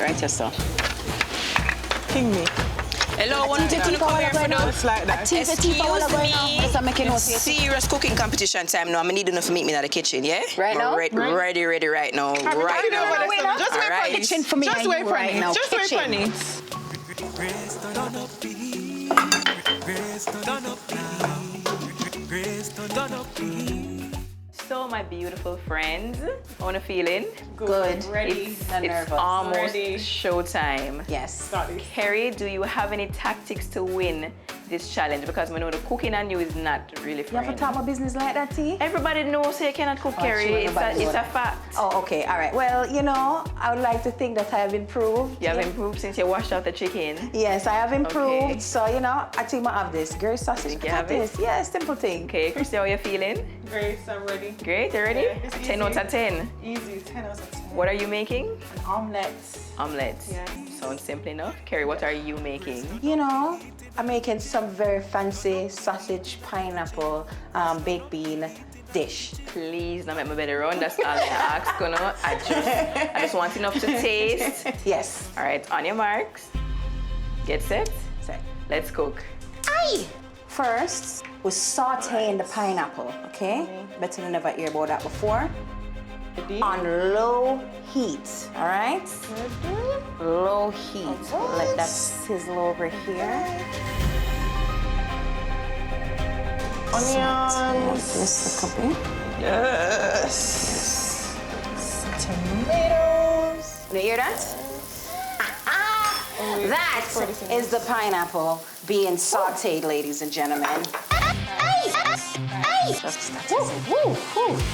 Right, yes, sir. King me. Hello, one of you gonna come here for now. Just like that. Excuse me. Serious cooking competition time now. I need enough to meet me in the kitchen, yeah? Right now? Ready right now. Right now. Just wait for it. Kitchen for me. Just wait for right it. now. Just wait for it. So, my beautiful friends, how are you feeling? Good. Ready. It's almost showtime. Yes. Kerry, do you have any tactics to win this challenge? Because we know the cooking on you is not really You have friend. to talk about business like that, T? Everybody knows you cannot cook, Kerry. sure, It's nobody a would. fact. Oh, okay. All right. Well, you know, I would like to think that I have improved. You have improved since you washed out the chicken. Yes, I have improved. Okay. So, you know, I think I have this. Girl sausage Think you have it? potatoes. Yeah, simple thing. Okay, Christy, how are you feeling? Great, I'm ready. Great, you ready? Yeah, it's 10 out of 10. Easy, 10 out of 10. What are you making? An omelette. Omelette. Yeah. Sounds simple enough. Kerry, what are you making? You know, I'm making some very fancy sausage, pineapple, baked bean dish. Please don't make my belly run. That's all I ask. You know? I just want enough to taste. Yes. All right, on your marks. Get set. Set. Let's cook. Aye! First, we're sauteing the pineapple, okay? Better than never hear about that before. Ready? On low heat, all right? Low heat. Let that sizzle over here. Onions. This a couple. Yes. Tomatoes. You hear that? That is the pineapple being sauteed, ladies and gentlemen.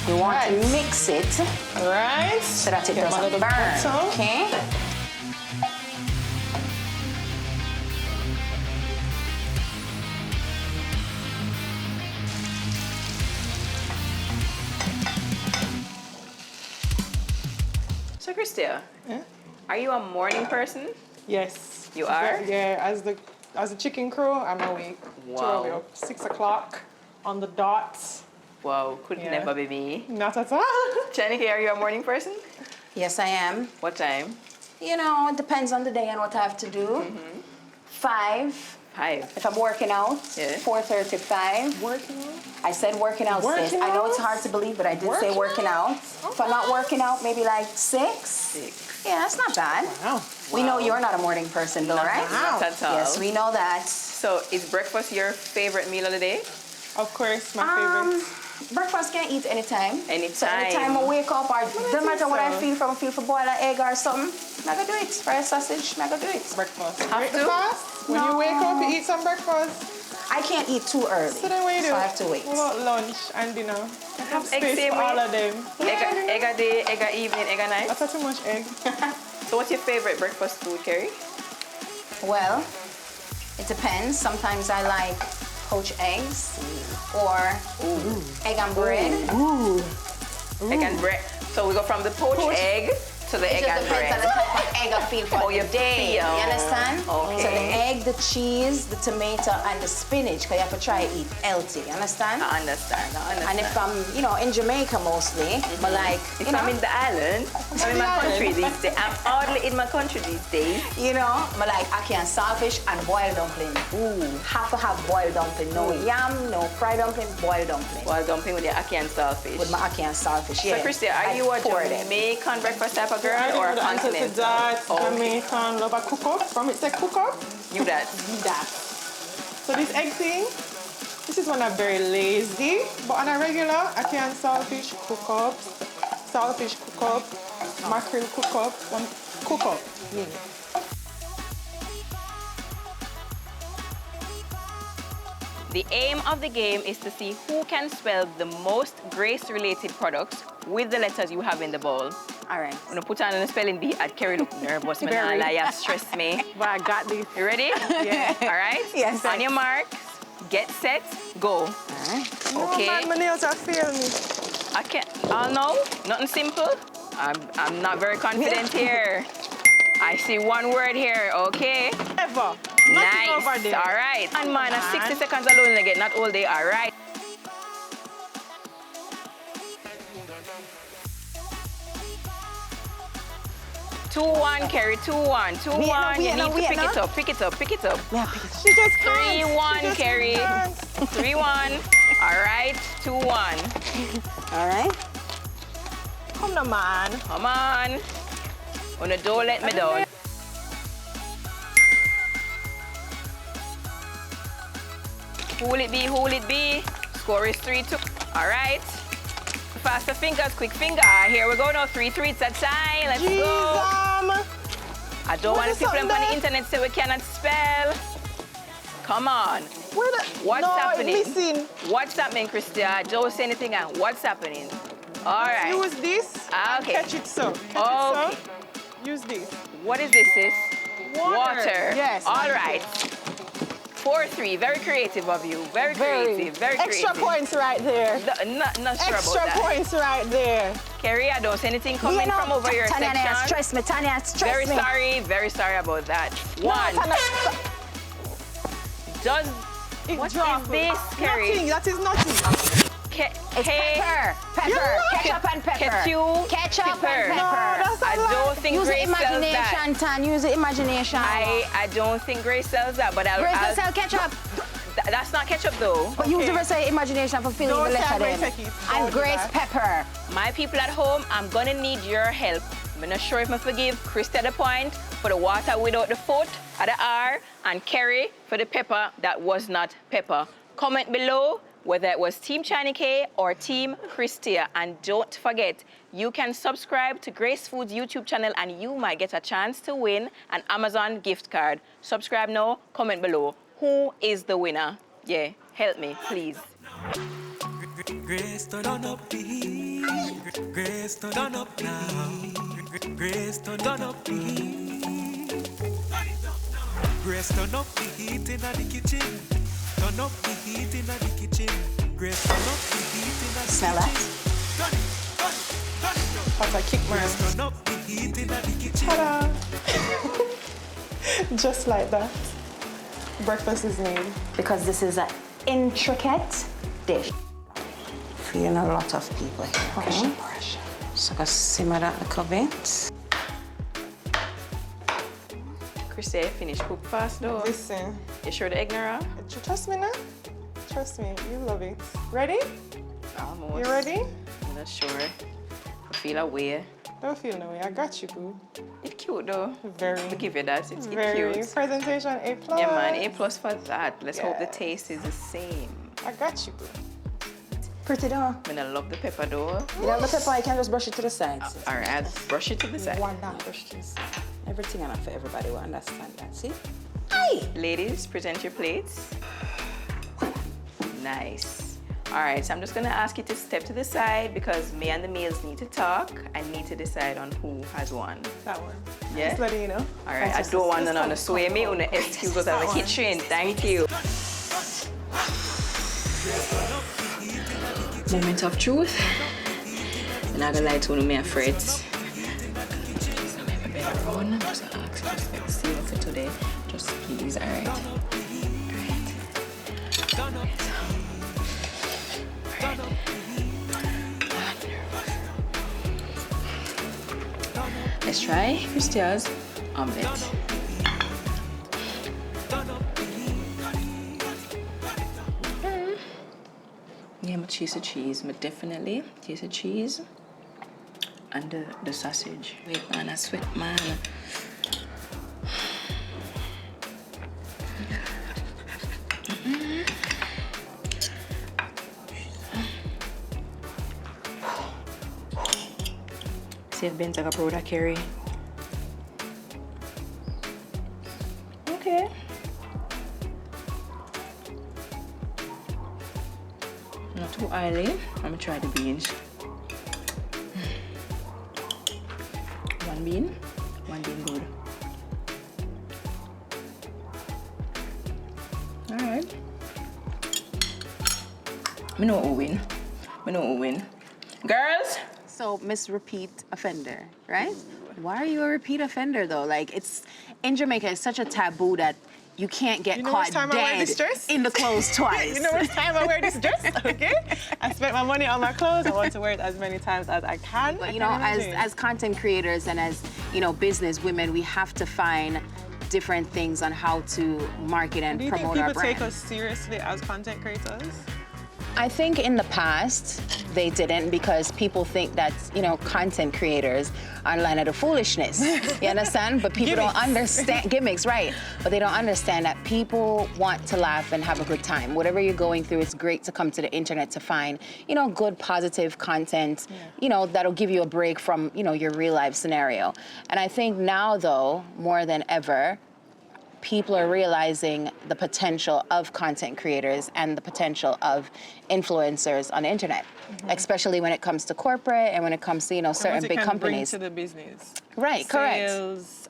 You want to mix it All right. so that it Get my doesn't little burn, bottle. okay? So, Christia, Yeah. are you a morning person? Yes. You are? Yeah, as a chicken crew, I'm awake. Wow. Totally up. 6 o'clock on the dot. Wow, could Yeah. never be me. Not at all. Chiney, are you a morning person? Yes, I am. What time? You know, it depends on the day and what I have to do. 5, 5. if I'm working out. Yeah. 4:30, 5. Working. I said working out, sis. Working I know it's out? hard to believe, but I did say Working working out. If I'm not working out, maybe like 6. 6. Yeah, that's not bad. Wow. We know you're not a morning person, though, right? Not at all. Yes, we know that. So, is breakfast your favorite meal of the day? Of course, my favorite. Breakfast can eat anytime. Anytime. So anytime I wake up, or doesn't matter what I so. feel from, feel for boil an egg or something, I gotta do it. Fry a sausage, I gotta do it. Breakfast. Have to? Breakfast? When you No. wake up, you eat some breakfast. I can't eat too early. So then what you do? So I have to wait. What about lunch and dinner? I have Egg space same for all way? of them. Egg a day, egg a evening, egg a night. That's too much egg. So, what's your favorite breakfast food, Kerry? Well, it depends. Sometimes I like poached eggs or egg and bread. Egg and bread. So, we go from the poached egg to the It egg just and depends on bread. the type of egg I feel for Oh, the you day. feel. You understand? Okay. So the egg, the cheese, the tomato, and the spinach, because you have to try to eat healthy. You understand? I understand. And if I'm, you know, in Jamaica mostly, but like, If you know, I'm in the island, I'm in my country these days. I'm hardly in my country these days. you know, but like ackee and saltfish and boiled dumpling. Ooh, have to have boiled dumpling. No yam, no fried dumpling, boiled dumpling. While dumping with your ackee and saltfish. With my ackee and saltfish, yeah. So, Christy, are you a Jamaican breakfast type of girl or a to continental? that, Oh, Jamaican love a cook up. From it say cook up. you that. That. So this egg thing, this is when I'm very lazy, but on a regular, I can saltfish cook up, mackerel cook up, cook up. Yeah. The aim of the game is to see who can spell the most grace-related products with the letters you have in the bowl. All right. I'm gonna put on a spelling bee. I'd carry look nervous, man. Very. Like, you stress me. But I got this. You ready? Yeah. All right? Yes. On your mark, get set, go. Okay. No, man, my nails are failing me. I can't. Oh no, nothing simple. I'm not very confident here. I see one word here. Okay. Ever. Nice. Nothing over there. All right. And man, 60 seconds alone again, not all day. All right. 2-1, Kerry, 2-1, 2-1. You need to pick it up, pick it up, pick it up. Yeah, pick it up. She just 3-1, Kerry. 3-1. All right, 2-1. All right. Come on, man. Come on. Una, don't let me down. Who'll it be? Who'll it be? Score is 3-2. All right. Faster fingers, quick finger. Here we go now. 3-3. It's that time. Let's go. I don't want the people on the internet say we cannot spell. Come on. What's happening? Missing. What's happening, Christia? Don't say anything. What's happening? All right. Use this. Okay. Catch it so. Okay. Use this. What is this, sis? Water. Yes. All right. 4-3. Very creative of you. Very creative. Very creative. Extra points right there. Not sure about that. Extra points right there. Kerry, I don't see anything coming from over your Tanya, section. stress me, Tanya, stress Very me. sorry about that. One. Does what is this, Kerry? Nothing. That is nothing. It's pepper. Pepper. Ketchup and pepper. Ketchup and pepper. I don't think Use the Grace sells that. imagination, Tan. Use the imagination. I don't think Grace sells that, but I'll... Grace does sell ketchup. That's not ketchup, though. But use the rest of your imagination for filling the letter them. And Grace pepper. My people at home, I'm gonna need your help. I'm not sure if I forgive Christy at the point for the water without the foot at the R, and Kerry for the pepper that was not pepper. Comment below whether it was Team Chiney K or Team Christia. And don't forget, you can subscribe to Grace Foods YouTube channel and you might get a chance to win an Amazon gift card. Subscribe now, comment below. Who is the winner? Yeah, help me, please. Grace, turn up the heat. Grace, turn up now. Grace, turn up the heat. Grace, turn up the heat in the kitchen. Turn up the heat in the kitchen. Grace, turn up the heat in the kitchen. Smell that? That's a kick, man. Grace, turn up the heat in the kitchen. Ta-da! Just like that. Breakfast is made. Because this is an intricate dish. Feeling a lot of people here. Pressure. So I'm going to simmer that a little bit. Christy, finish cook fast though. Listen. You sure the egg not raw? Trust me now. Trust me. You love it. Ready? Almost. You ready? I'm not sure. I feel a way. Don't feel no way. I got you, boo. It's cute though. Very. I'll give you that. It's Very. cute. Presentation A+. Yeah, man. A+ for that. Let's hope the Yes. taste is the same. I got you, boo. Pretty though. I mean, I love the pepper though. You love the pepper, you can just brush it to the sides. All right, I'll brush it to the side. One down, brush to the side. Everything enough for everybody will understand that. See? Aye! Ladies, present your plates. Nice. All right, so I'm just gonna ask you to step to the side because me and the meals need to talk. I need to decide on who has won. That one. Yeah? Just letting you know. All right, I don't want none on the sway me on the excuse us at the kitchen. Thank you. Moment of truth. I'm not gonna lie to me, afraid. Just ask respect, see you for today. Just please, all right? All right. Let's try Christia's omelette. Yeah, but cheese, but definitely cheese, and the sausage. Wait, man, I sweat, man. See if Ben's like a product carry. Okay. Not too oily. I'm gonna try the beans. One bean good. All right. Me know who win. Girls. So, Miss Repeat Offender, right? Why are you a repeat offender though? Like, it's in Jamaica, it's such a taboo that you can't get You know caught which time I wear dead this dress? in the clothes twice. You know which time I wear this dress, okay? I spent my money on my clothes. I want to wear it as many times as I can. But you know, as content creators and as, you know, business women, we have to find different things on how to market and Do you think promote our people brand. take us seriously as content creators? I think in the past they didn't, because people think that, you know, content creators are line of the foolishness. You understand? But people don't understand gimmicks, right? But they don't understand that people want to laugh and have a good time. Whatever you're going through, it's great to come to the internet to find, you know, good positive content, you know, that'll give you a break from, you know, your real life scenario. And I think now though, more than ever, people are realizing the potential of content creators and the potential of influencers on the internet, especially when it comes to corporate and when it comes to, you know, certain big companies. Bring to the business. Right, correct. Sales,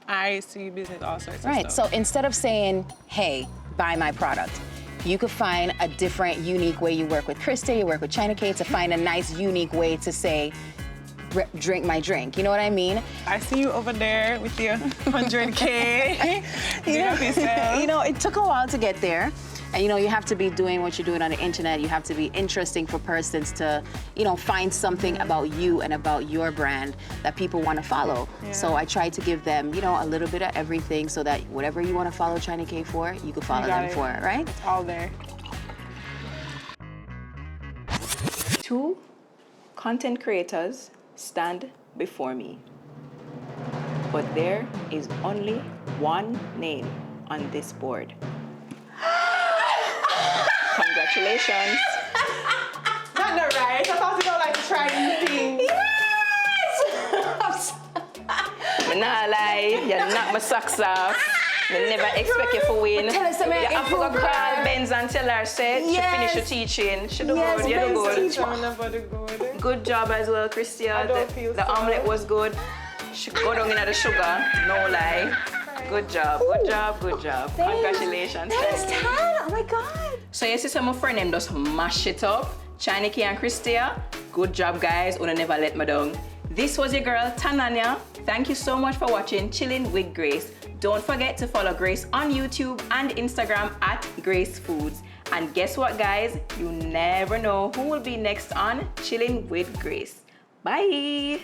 IC business, all sorts Right, of so stuff. instead of saying, hey, buy my product, you could find a different, unique way. You work with Krista, you work with China K to find a nice, unique way to say, drink my drink. You know what I mean? I see you over there with your 100K. You know, it took a while to get there. And you know, you have to be doing what you're doing on the internet. You have to be interesting for persons to, you know, find something about you and about your brand that people want to follow. Yeah. So I try to give them, you know, a little bit of everything so that whatever you want to follow China K for, you can follow them for it, right? It's all there. Two content creators stand before me, but there is only one name on this board. Congratulations. Not the right. I thought you don't like to try new things. Yes! I'm not lie, you knock my socks off. I never expect you to win. Tell us something, You have to go improve call her. Benz and tell her, said she Yes. finished her teaching. She do Yes, good, you do Ben's good. teaching. Good job as well, Christia. I don't feel The so. omelette was good. She go down in the sugar, no lie. Good job, good job, good job. Congratulations. Thanks, Chiny. 10. Oh my God. So you see some of friend them just mash it up. Chiny K and Christia, good job guys, una never let me down. This was your girl, Tananya. Thank you so much for watching Chillin' with Grace. Don't forget to follow Grace on YouTube and Instagram at Grace Foods. And guess what guys? You never know who will be next on Chillin' with Grace. Bye!